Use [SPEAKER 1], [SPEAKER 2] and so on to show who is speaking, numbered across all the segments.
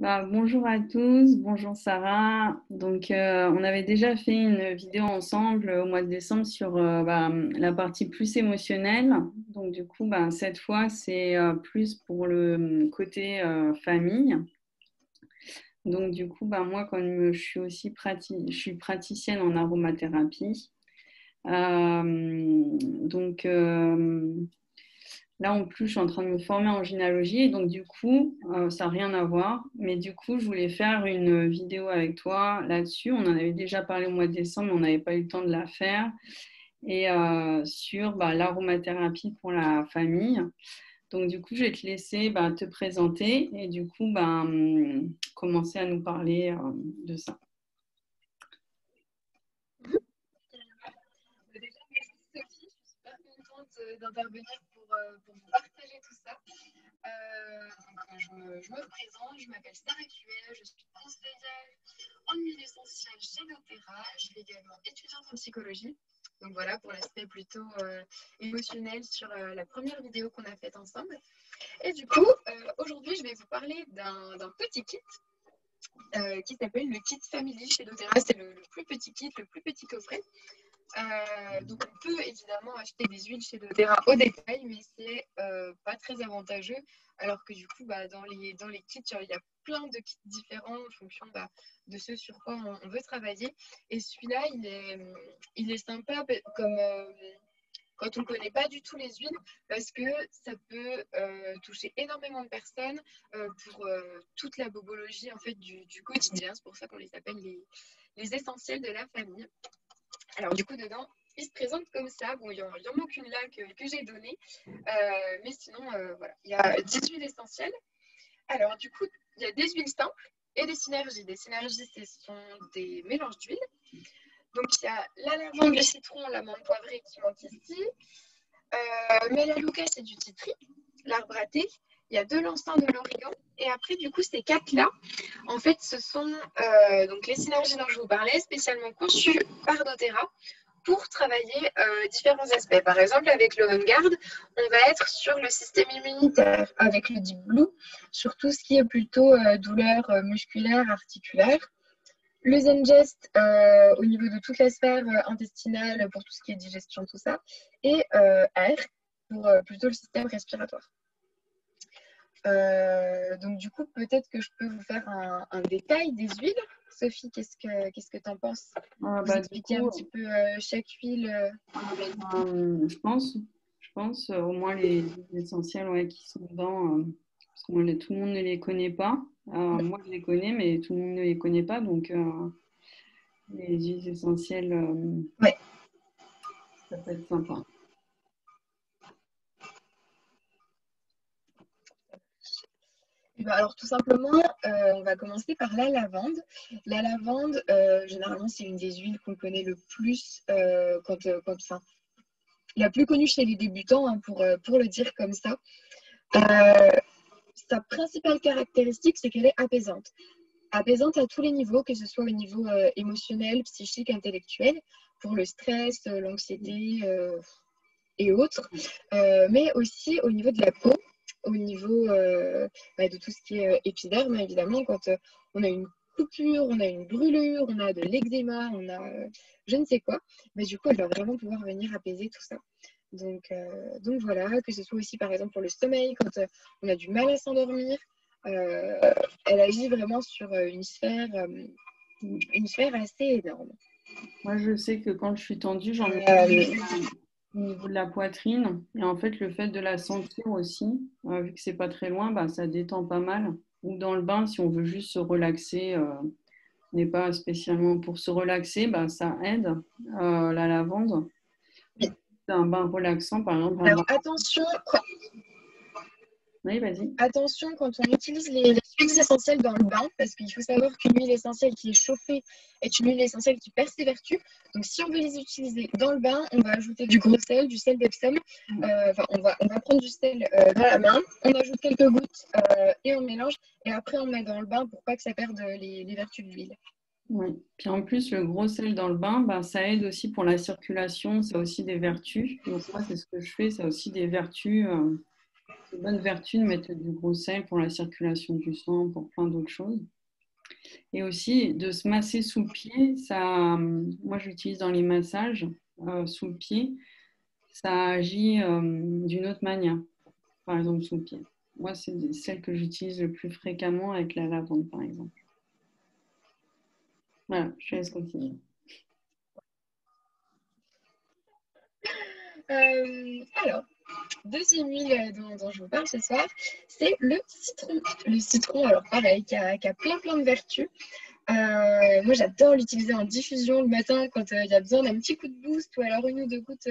[SPEAKER 1] Bonjour à tous, bonjour Sarah. On avait déjà fait une vidéo ensemble au mois de décembre sur la partie plus émotionnelle. Cette fois, c'est plus pour le côté famille. Moi, comme je suis praticienne en aromathérapie. Euh, donc, euh, Là, en plus, je suis en train de me former en gynécologie. Ça n'a rien à voir. Mais du coup, je voulais faire une vidéo avec toi là-dessus. On en avait déjà parlé au mois de décembre, mais on n'avait pas eu le temps de la faire. Sur l'aromathérapie pour la famille. Je vais te laisser te présenter et commencer à nous parler de ça.
[SPEAKER 2] Déjà, merci Sophie, je suis super contente d'intervenir pour vous partager tout ça. Je me présente, je m'appelle Sarah Cuel, je suis conseillère en huile essentielle chez doTERRA, je suis également étudiante en psychologie. Donc voilà pour l'aspect plutôt émotionnel sur la première vidéo qu'on a faite ensemble. Et du coup, aujourd'hui, je vais vous parler d'un petit kit qui s'appelle le kit Family chez doTERRA. C'est le plus petit kit, le plus petit coffret. Donc on peut évidemment acheter des huiles chez doTERRA au détail, mais c'est pas très avantageux. Alors que du coup, dans les kits, il y a plein de kits différents en fonction de ce sur quoi on veut travailler. Et celui-là, il est sympa comme quand on ne connaît pas du tout les huiles, parce que ça peut toucher énormément de personnes pour toute la bobologie en fait, du quotidien. C'est pour ça qu'on les appelle les essentiels de la famille. Alors du coup, dedans, il se présente comme ça. Bon, il en manque une là que j'ai donnée. Mais sinon, voilà, il y a 10 huiles essentielles. Alors du coup, il y a des huiles simples et des synergies. Des synergies, ce sont des mélanges d'huiles. Donc il y a la lavande, le citron, l'amande poivrée qui manque ici. Melaleuca, c'est du titri. L'arbre à thé. Il y a de l'encens, de l'origan. Et après, du coup, ces quatre-là, en fait, ce sont donc les synergies dont je vous parlais, spécialement conçues par doTERRA pour travailler différents aspects. Par exemple, avec le OnGuard, on va être sur le système immunitaire, avec le Deep Blue, sur tout ce qui est plutôt douleur musculaire, articulaire. Le Zengest au niveau de toute la sphère intestinale pour tout ce qui est digestion, tout ça. Et R pour plutôt le système respiratoire. Donc du coup, peut-être que je peux vous faire un détail des huiles. Sophie, qu'est-ce que tu en penses? Vous expliquer un petit peu chaque huile.
[SPEAKER 1] Je pense au moins les essentiels qui sont dedans, parce que tout le monde ne les connaît pas. Moi, je les connais, mais tout le monde ne les connaît pas. Les huiles essentielles,
[SPEAKER 2] ouais.
[SPEAKER 1] Ça peut être sympa.
[SPEAKER 2] Alors tout simplement, on va commencer par la lavande. La lavande, généralement, c'est une des huiles qu'on connaît le plus la plus connue chez les débutants, hein, pour le dire comme ça. Sa principale caractéristique, c'est qu'elle est apaisante. Apaisante à tous les niveaux, que ce soit au niveau émotionnel, psychique, intellectuel, pour le stress, l'anxiété et autres, mais aussi au niveau de la peau, au niveau de tout ce qui est épiderme, évidemment, quand on a une coupure, on a une brûlure, on a de l'eczéma, on a je ne sais quoi, mais du coup, elle va vraiment pouvoir venir apaiser tout ça. Donc voilà, que ce soit aussi par exemple pour le sommeil, quand on a du mal à s'endormir, elle agit vraiment sur une sphère assez énorme.
[SPEAKER 1] Moi, je sais que quand je suis tendue, j'en ai au niveau de la poitrine. Et en fait, le fait de la sentir aussi, vu que c'est pas très loin, ça détend pas mal. Ou dans le bain, si on veut juste se relaxer, n'est pas spécialement pour se relaxer, ça aide la lavande.
[SPEAKER 2] Oui.
[SPEAKER 1] C'est un bain relaxant, par exemple.
[SPEAKER 2] Alors attention.
[SPEAKER 1] Oui, vas-y.
[SPEAKER 2] Attention quand on utilise les huiles essentielles dans le bain, parce qu'il faut savoir qu'une huile essentielle qui est chauffée est une huile essentielle qui perd ses vertus. Donc si on veut les utiliser dans le bain, on va ajouter du gros sel, du sel d'Epsom. On va prendre du sel dans la main, on ajoute quelques gouttes et on mélange. Et après, on met dans le bain pour pas que ça perde les vertus de l'huile.
[SPEAKER 1] Oui. Puis en plus, le gros sel dans le bain, ça aide aussi pour la circulation. Ça a aussi des vertus. Donc moi, c'est ce que je fais. Ça a aussi des vertus. de bonnes vertus de mettre du gros sel pour la circulation du sang, pour plein d'autres choses. Et aussi de se masser sous le pied, ça, moi j'utilise dans les massages sous le pied, ça agit d'une autre manière, par exemple sous le pied. Moi, c'est celle que j'utilise le plus fréquemment avec la lavande, par exemple. Voilà, je laisse continuer.
[SPEAKER 2] Alors, deuxième huile dont je vous parle ce soir, c'est le citron. Le citron, alors pareil, qui a plein de vertus. Moi, j'adore l'utiliser en diffusion le matin quand il y a besoin d'un petit coup de boost ou alors une ou deux gouttes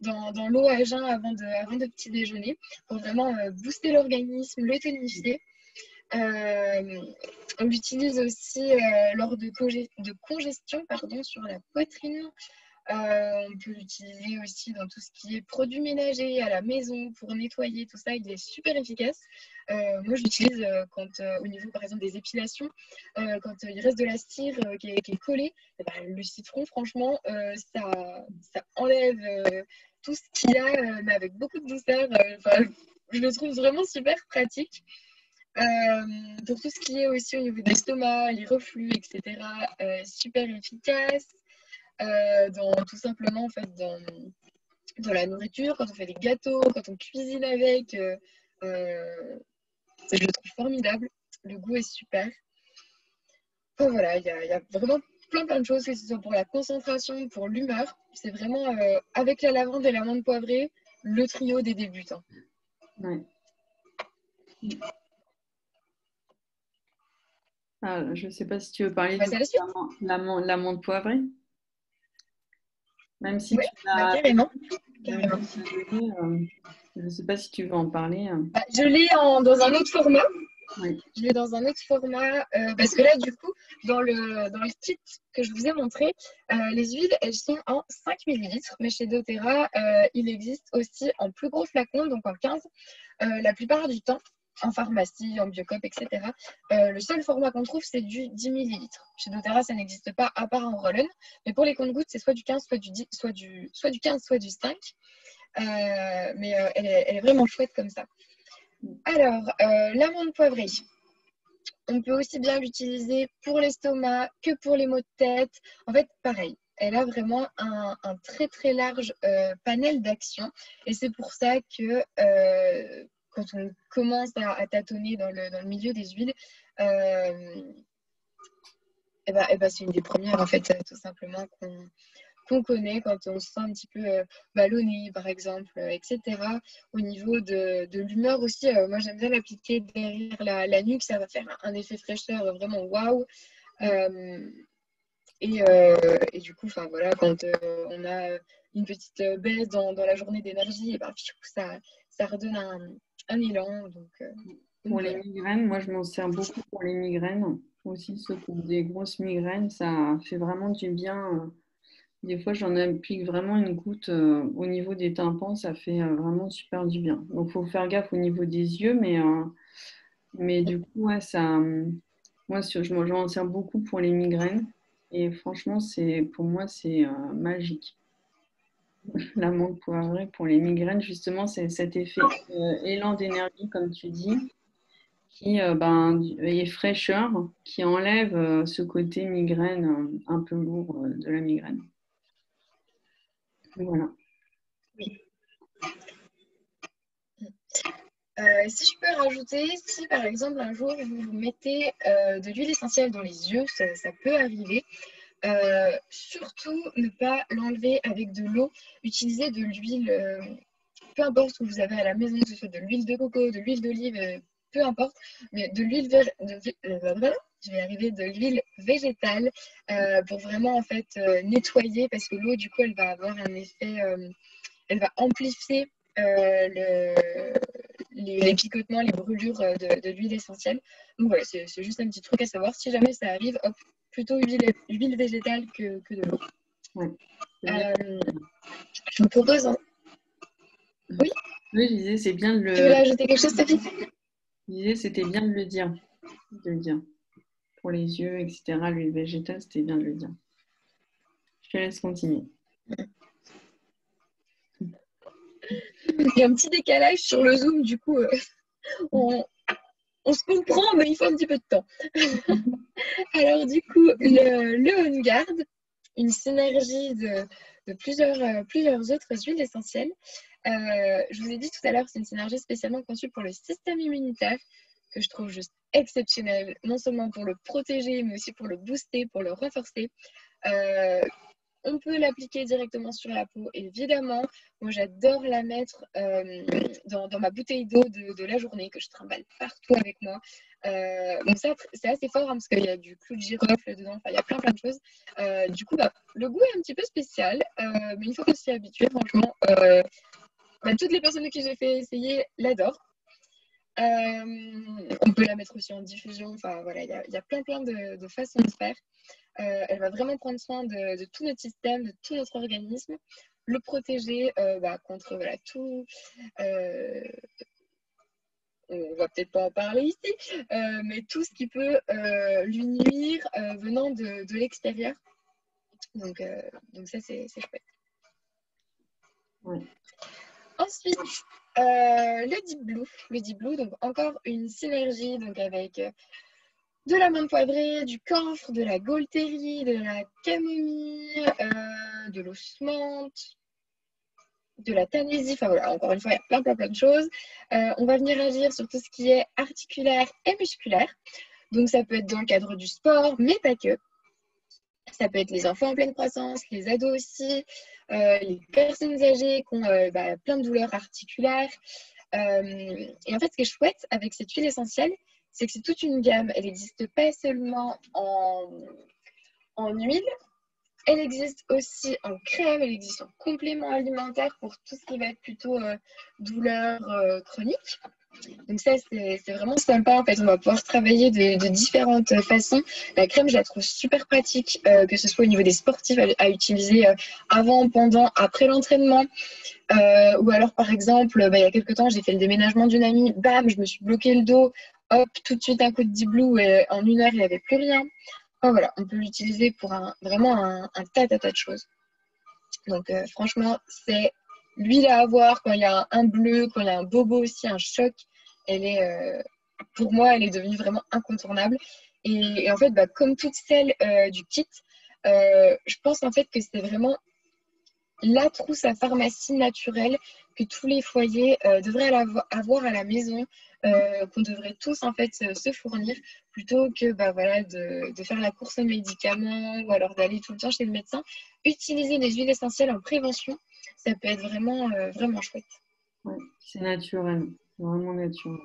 [SPEAKER 2] dans l'eau à jeun avant de petit déjeuner pour vraiment booster l'organisme, le tonifier. On l'utilise aussi lors de congestion sur la poitrine. On peut l'utiliser aussi dans tout ce qui est produits ménagers à la maison pour nettoyer, tout ça, il est super efficace. Moi, je l'utilise au niveau, par exemple, des épilations, quand il reste de la cire qui est collée, le citron, franchement, ça enlève tout ce qu'il y a, mais avec beaucoup de douceur. Je le trouve vraiment super pratique. Pour tout ce qui est aussi au niveau de l'estomac, les reflux, etc., super efficace. Tout simplement, en fait, dans la nourriture, quand on fait des gâteaux, quand on cuisine avec, je le trouve formidable. Le goût est super. Enfin, voilà, il y a vraiment plein de choses, que ce soit pour la concentration, pour l'humeur. C'est vraiment, avec la lavande et l'amande poivrée, le trio des débutants.
[SPEAKER 1] Ouais. Ah, je ne sais pas si tu veux parler de l'amande poivrée. Même si tu l'as
[SPEAKER 2] carrément.
[SPEAKER 1] donné, je ne sais pas si tu veux en parler.
[SPEAKER 2] Je l'ai dans un autre format.
[SPEAKER 1] Oui.
[SPEAKER 2] Je l'ai dans un autre format parce que là, du coup, dans le kit que je vous ai montré, les huiles, elles sont en 5 millilitres. Mais chez doTERRA, il existe aussi en plus gros flacon, donc en 15, la plupart du temps, en pharmacie, en Biocop, etc. Le seul format qu'on trouve, c'est du 10 millilitres. Chez doTERRA, ça n'existe pas à part en roll-on. Mais pour les comptes-gouttes, c'est soit du 15, soit du 10, soit du 15, soit du 5. Mais elle est vraiment chouette comme ça. Alors, l'amande poivrée. On peut aussi bien l'utiliser pour l'estomac que pour les maux de tête. En fait, pareil, elle a vraiment un très large panel d'action. Et c'est pour ça que quand on commence à tâtonner dans le milieu des huiles, c'est une des premières, en fait, tout simplement, qu'on connaît quand on se sent un petit peu ballonné, par exemple, etc. Au niveau de l'humeur aussi, moi j'aime bien l'appliquer derrière la nuque, ça va faire un effet fraîcheur vraiment waouh. Et du coup, voilà, quand on a une petite baisse dans la journée d'énergie, ça redonne un élan.
[SPEAKER 1] Pour les migraines, moi je m'en sers beaucoup pour les migraines. Aussi ceux qui ont des grosses migraines, ça fait vraiment du bien. Des fois, j'en applique vraiment une goutte au niveau des tympans, ça fait vraiment super du bien. Donc, il faut faire gaffe au niveau des yeux, mais du coup, ouais, moi, je m'en sers beaucoup pour les migraines. Et franchement, pour moi, c'est magique. L'amande poivrée pour les migraines, justement, c'est cet effet élan d'énergie, comme tu dis, qui est fraîcheur, qui enlève ce côté migraine un peu lourd de la migraine. Voilà.
[SPEAKER 2] Oui. Si je peux rajouter, si par exemple un jour vous mettez de l'huile essentielle dans les yeux, ça peut arriver. Surtout ne pas l'enlever avec de l'eau. Utilisez de l'huile, peu importe ce que vous avez à la maison, que ce soit de l'huile de coco, de l'huile d'olive, peu importe, mais de l'huile je vais arriver de l'huile végétale pour vraiment en fait nettoyer parce que l'eau du coup elle va avoir un effet, elle va amplifier les picotements, les brûlures de l'huile essentielle. Donc voilà, c'est juste un petit truc à savoir. Si jamais ça arrive, hop, plutôt huile végétale que de l'eau.
[SPEAKER 1] Ouais.
[SPEAKER 2] Je vous propose. Oui,
[SPEAKER 1] je disais, c'est bien de le.
[SPEAKER 2] Tu voulais ajouter quelque chose, Sophie?
[SPEAKER 1] Je disais, c'était bien de le dire. Pour les yeux, etc. L'huile végétale, c'était bien de le dire. Je te laisse continuer.
[SPEAKER 2] Il y a un petit décalage sur le Zoom, du coup, on, on se comprend, mais il faut un petit peu de temps. Alors, du coup, le On Guard, une synergie de plusieurs autres huiles essentielles. Je vous ai dit tout à l'heure, c'est une synergie spécialement conçue pour le système immunitaire, que je trouve juste exceptionnel, non seulement pour le protéger, mais aussi pour le booster, pour le renforcer. On peut l'appliquer directement sur la peau, évidemment. Moi, j'adore la mettre dans ma bouteille d'eau de la journée que je trimballe partout avec moi. Donc ça, c'est assez fort hein, parce qu'il y a du clou de girofle dedans, enfin, il y a plein de choses. Du coup, le goût est un petit peu spécial, mais une fois qu'on s'y est habitué, franchement, toutes les personnes qui j'ai fait essayer l'adorent. On peut la mettre aussi en diffusion, enfin voilà, il y a plein de façons de faire. Elle va vraiment prendre soin de tout notre système, de tout notre organisme, le protéger contre voilà, tout. On va peut-être pas en parler ici, mais tout ce qui peut lui nuire venant de l'extérieur. Donc ça, c'est chouette.
[SPEAKER 1] Ouais.
[SPEAKER 2] Ensuite, le Deep Blue. Le Deep Blue, donc encore une synergie donc avec de la menthe poivrée, du camphre, de la gaultérie, de la camomille, de l'osmante, de la tanésie. Enfin voilà, encore une fois, il y a plein de choses. On va venir agir sur tout ce qui est articulaire et musculaire. Donc ça peut être dans le cadre du sport, mais pas que. Ça peut être les enfants en pleine croissance, les ados aussi, les personnes âgées qui ont plein de douleurs articulaires. Et en fait, ce qui est chouette avec cette huile essentielle, c'est que c'est toute une gamme. Elle n'existe pas seulement en huile, elle existe aussi en crème, elle existe en complément alimentaire pour tout ce qui va être plutôt douleur chronique. Donc ça, c'est vraiment sympa. En fait, on va pouvoir travailler de différentes façons. La crème, je la trouve super pratique, que ce soit au niveau des sportifs à utiliser avant, pendant, après l'entraînement. Ou alors, par exemple, il y a quelques temps, j'ai fait le déménagement d'une amie. Bam, je me suis bloqué le dos. Hop, tout de suite un coup de Deep Blue et en 1 heure, il n'y avait plus rien. Enfin, voilà, on peut l'utiliser pour vraiment un tas de choses. Donc franchement, c'est l'huile à avoir quand il y a un bleu, quand il y a un bobo aussi, un choc. Pour moi, elle est devenue vraiment incontournable. Et en fait, comme toutes celles du kit, je pense en fait que c'est vraiment la trousse à pharmacie naturelle que tous les foyers devraient avoir à la maison, qu'on devrait tous en fait se fournir, plutôt que de faire la course aux médicaments ou alors d'aller tout le temps chez le médecin. Utiliser des huiles essentielles en prévention, ça peut être vraiment chouette.
[SPEAKER 1] Ouais, c'est naturel, c'est vraiment naturel.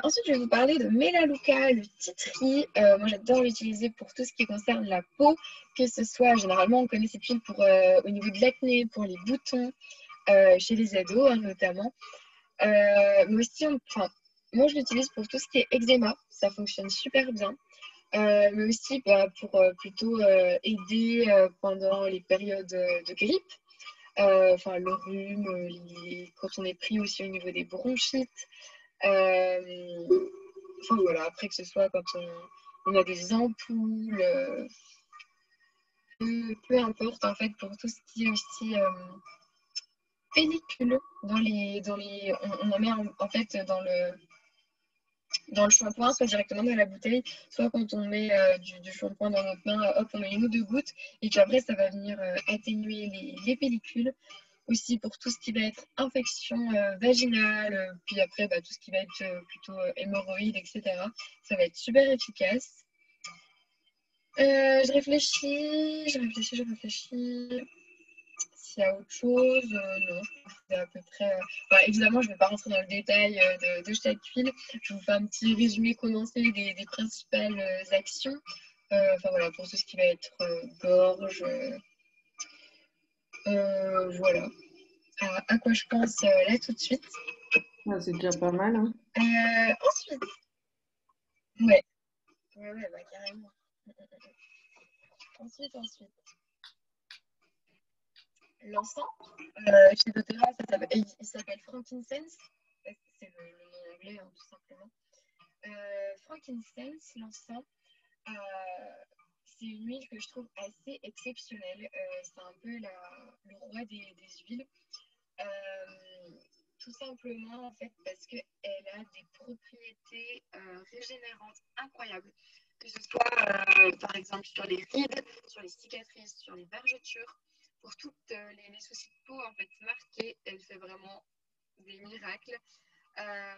[SPEAKER 2] Ensuite, je vais vous parler de Melaleuca, le tea tree. Moi, j'adore l'utiliser pour tout ce qui concerne la peau, que ce soit, généralement, on connaît cette huile au niveau de l'acné, pour les boutons, chez les ados notamment. Mais aussi, moi, je l'utilise pour tout ce qui est eczéma. Ça fonctionne super bien. Mais aussi pour plutôt aider pendant les périodes de grippe. Le rhume, quand on est pris aussi au niveau des bronchites. Voilà, après que ce soit quand on a des ampoules, peu importe en fait pour tout ce qui est aussi pellicule on en met en fait dans le shampoing, soit directement dans la bouteille, soit quand on met du shampoing dans notre main, hop, on met 1 ou 2 gouttes, et puis après ça va venir atténuer les pellicules. Aussi pour tout ce qui va être infection vaginale, puis après tout ce qui va être plutôt hémorroïdes, etc. Ça va être super efficace. Je réfléchis. S'il y a autre chose, non, je pense que c'est à peu près. Évidemment, je ne vais pas rentrer dans le détail de chaque huile. Je vous fais un petit résumé condensé des principales actions. Pour tout ce qui va être gorge. Voilà. À quoi je pense là tout de suite.
[SPEAKER 1] Ouais, c'est déjà pas mal. Hein.
[SPEAKER 2] Ensuite. Ouais, carrément. Ensuite. L'encens. Chez doTERRA, il s'appelle frankincense. C'est le nom anglais, hein, tout simplement. Frankincense, l'encens, c'est une huile que je trouve assez exceptionnelle. C'est un peu le roi des huiles. Euh, Tout simplement, en fait, parce qu'elle a des propriétés régénérantes incroyables. Que ce soit, par exemple, sur les rides, sur les cicatrices, sur les vergetures, pour toutes les soucis de peau, en fait, marqués, elle fait vraiment des miracles. Euh,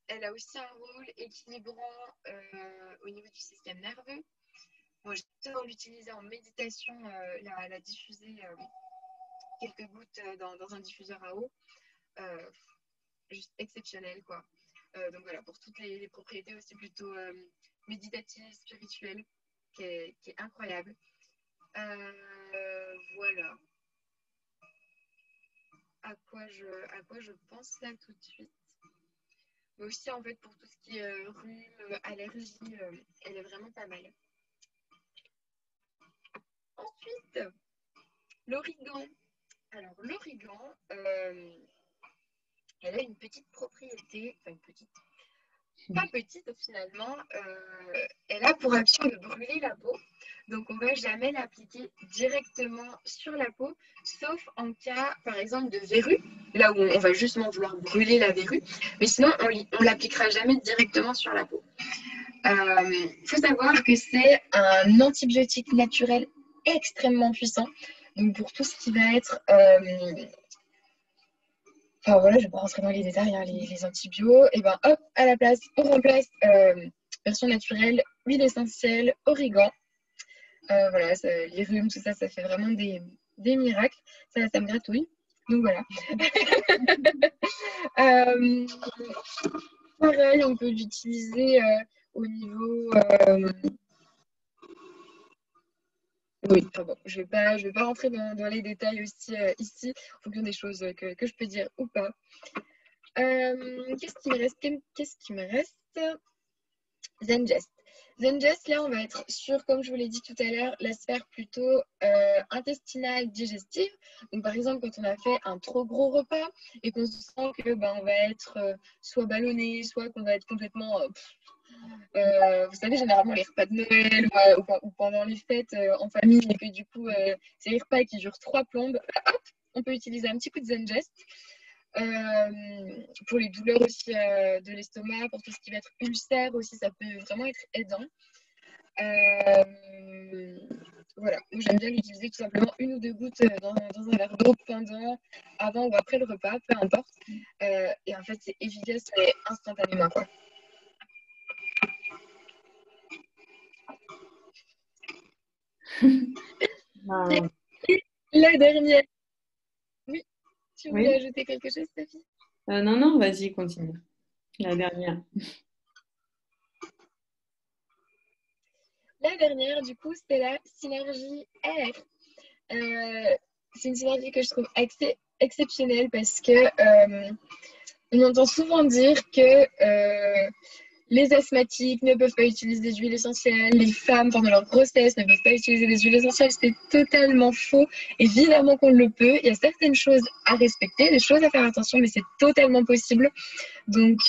[SPEAKER 2] Elle a aussi un rôle équilibrant au niveau du système nerveux. Moi, j'adore l'utiliser en méditation, la diffuser quelques gouttes dans un diffuseur à eau. Euh, Juste exceptionnel, quoi. Donc voilà, pour toutes les propriétés aussi plutôt méditatives, spirituelles, qui est incroyable. Voilà à quoi je pense là tout de suite. Mais aussi, en fait, pour tout ce qui est rhume, allergie, elle est vraiment pas mal. Ensuite, l'origan. Alors, l'origan, elle a une petite propriété, enfin une petite, pas petite finalement, elle a pour action de brûler la peau. Donc, on ne va jamais l'appliquer directement sur la peau, sauf en cas, par exemple, de verrue, là où on va justement vouloir brûler la verrue. Mais sinon, on ne l'appliquera jamais directement sur la peau. Il faut savoir que c'est un antibiotique naturel extrêmement puissant. Donc, pour tout ce qui va être... enfin voilà, je ne vais pas rentrer dans les détails, hein, les antibiotiques, et ben hop, à la place, on remplace version naturelle, huile essentielle, origan. Voilà, les rhumes, tout ça, ça fait vraiment des miracles. Ça me gratouille. Donc voilà. Pareil, on peut l'utiliser au niveau. Oui, enfin bon, je vais pas rentrer dans les détails aussi ici, en fonction des choses que je peux dire ou pas. Qu'est-ce qui me reste? Qu'est-ce qui me reste? Zengest. Zengest, là, on va être sur, comme je vous l'ai dit tout à l'heure, la sphère plutôt intestinale, digestive. Donc, par exemple, quand on a fait un trop gros repas et qu'on sent que on va être soit ballonné, soit qu'on va être complètement... vous savez, généralement, les repas de Noël ou pendant les fêtes en famille, et que du coup, c'est les repas qui durent 3 plombes, hop, on peut utiliser un petit coup de Zengest. Pour les douleurs aussi de l'estomac, pour tout ce qui va être ulcère aussi, ça peut vraiment être aidant. Voilà, j'aime bien l'utiliser tout simplement 1 ou 2 gouttes dans un verre d'eau pendant, avant ou après le repas, peu importe. Et en fait, c'est efficace et instantanément, quoi. La dernière. Oui, tu voulais
[SPEAKER 1] Oui.
[SPEAKER 2] ajouter quelque chose, Sophie?
[SPEAKER 1] Non, non, vas-y, continue. La dernière.
[SPEAKER 2] La dernière, du coup, c'est la synergie R. C'est une synergie que je trouve exceptionnelle parce que on entend souvent dire que les asthmatiques ne peuvent pas utiliser des huiles essentielles, les femmes pendant leur grossesse ne peuvent pas utiliser des huiles essentielles. C'est totalement faux. Évidemment qu'on le peut. Il y a certaines choses à respecter, des choses à faire attention, mais c'est totalement possible. Donc,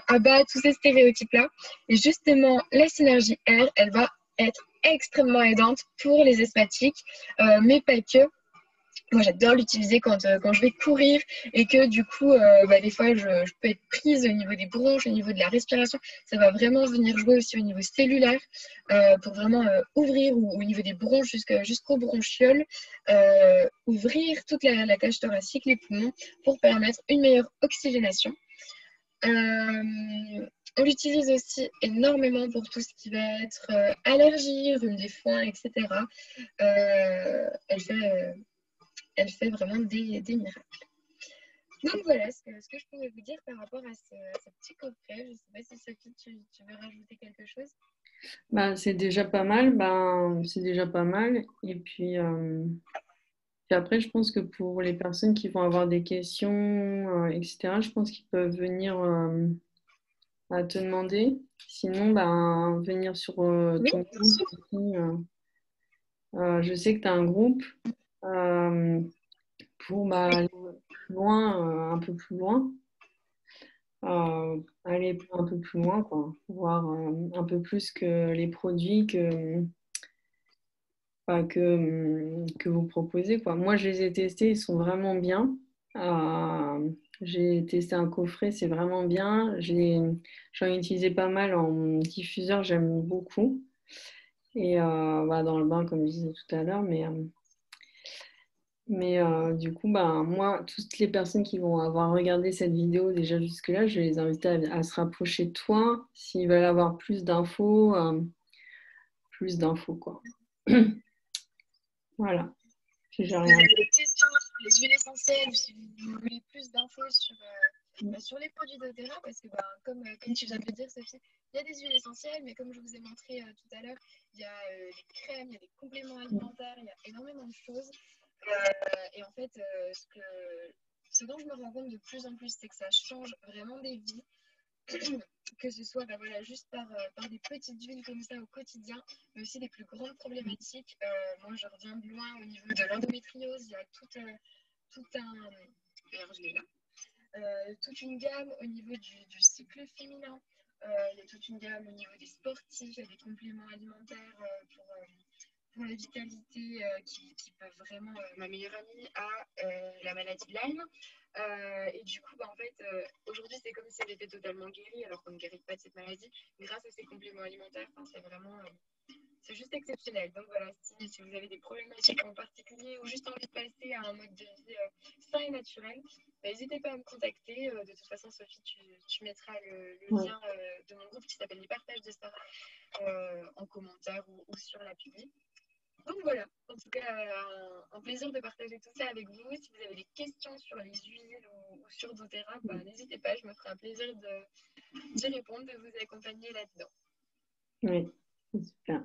[SPEAKER 2] abat tous ces stéréotypes-là. Et justement, la synergie R, elle va être extrêmement aidante pour les asthmatiques, mais pas que. Moi, j'adore l'utiliser quand je vais courir et que du coup, des fois, je peux être prise au niveau des bronches, au niveau de la respiration. Ça va vraiment venir jouer aussi au niveau cellulaire pour vraiment ouvrir ou au niveau des bronches jusqu'aux bronchioles, ouvrir toute la cage thoracique, les poumons pour permettre une meilleure oxygénation. On l'utilise aussi énormément pour tout ce qui va être allergie, rhume des foins, etc. Elle fait vraiment des miracles. Donc voilà ce que je pourrais vous dire par rapport à ce petit coffret. Je ne sais pas si Sophie, tu veux rajouter quelque chose?
[SPEAKER 1] C'est déjà pas mal. C'est déjà pas mal. Et puis après, je pense que pour les personnes qui vont avoir des questions, etc., je pense qu'ils peuvent venir à te demander. Sinon, venir sur
[SPEAKER 2] Oui,
[SPEAKER 1] ton
[SPEAKER 2] bien
[SPEAKER 1] groupe
[SPEAKER 2] sûr.
[SPEAKER 1] aussi. Je sais que tu as un groupe euh, pour aller plus loin, un peu plus loin. Aller un peu plus loin, quoi. Voir un peu plus que les produits, que que vous proposez, quoi. Moi, je les ai testés, ils sont vraiment bien. J'ai testé un coffret, c'est vraiment bien. J'en ai utilisé pas mal en diffuseur, j'aime beaucoup. Et dans le bain, comme je disais tout à l'heure, du coup, moi, toutes les personnes qui vont avoir regardé cette vidéo déjà jusque-là, je vais les inviter à se rapprocher de toi s'ils veulent avoir plus d'infos, quoi. Voilà. Si j'ai
[SPEAKER 2] Si vous
[SPEAKER 1] rien.
[SPEAKER 2] avez des questions sur les huiles essentielles, ou si vous voulez plus d'infos sur les produits doTERRA, parce que comme tu viens de le dire, Sophie, il y a des huiles essentielles, mais comme je vous ai montré tout à l'heure, il y a des crèmes, il y a des compléments alimentaires, il y a énormément de choses. Et en fait, ce dont je me rends compte de plus en plus, c'est que ça change vraiment des vies. Que ce soit juste par des petites huiles comme ça au quotidien, mais aussi des plus grandes problématiques. Moi, je reviens de loin au niveau de l'endométriose. Il y a tout un. D'ailleurs, je l'ai là. Toute une gamme au niveau du cycle féminin. Il y a toute une gamme au niveau des sportifs. Il y a des compléments alimentaires pour la vitalité qui peuvent vraiment. Ma meilleure amie a la maladie de Lyme. Et du coup, en fait, aujourd'hui, c'est comme si elle était totalement guérie, alors qu'on ne guérit pas de cette maladie, grâce à ces compléments alimentaires. C'est vraiment, c'est juste exceptionnel. Donc voilà, si vous avez des problématiques en particulier ou juste envie de passer à un mode de vie sain et naturel, n'hésitez pas à me contacter. De toute façon, Sophie, tu mettras le lien de mon groupe qui s'appelle Les Partages de Sarah en commentaire ou sur la publi. Donc voilà, en tout cas, un plaisir de partager tout ça avec vous. Si vous avez des questions sur les huiles ou sur doTERRA, n'hésitez pas, je me ferai un plaisir d'y répondre, de vous accompagner là-dedans.
[SPEAKER 1] Oui, c'est super.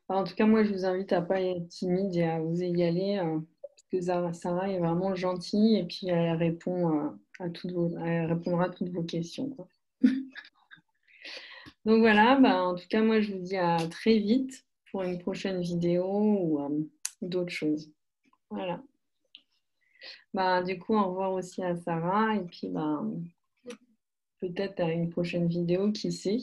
[SPEAKER 1] En tout cas, moi, je vous invite à ne pas être timide et à oser y aller, parce que Sarah est vraiment gentille et puis elle répond elle répondra à toutes vos questions, quoi. Donc voilà, en tout cas, moi, je vous dis à très vite pour une prochaine vidéo ou d'autres choses. Voilà. Du coup, au revoir aussi à Sarah et puis peut-être à une prochaine vidéo, qui sait.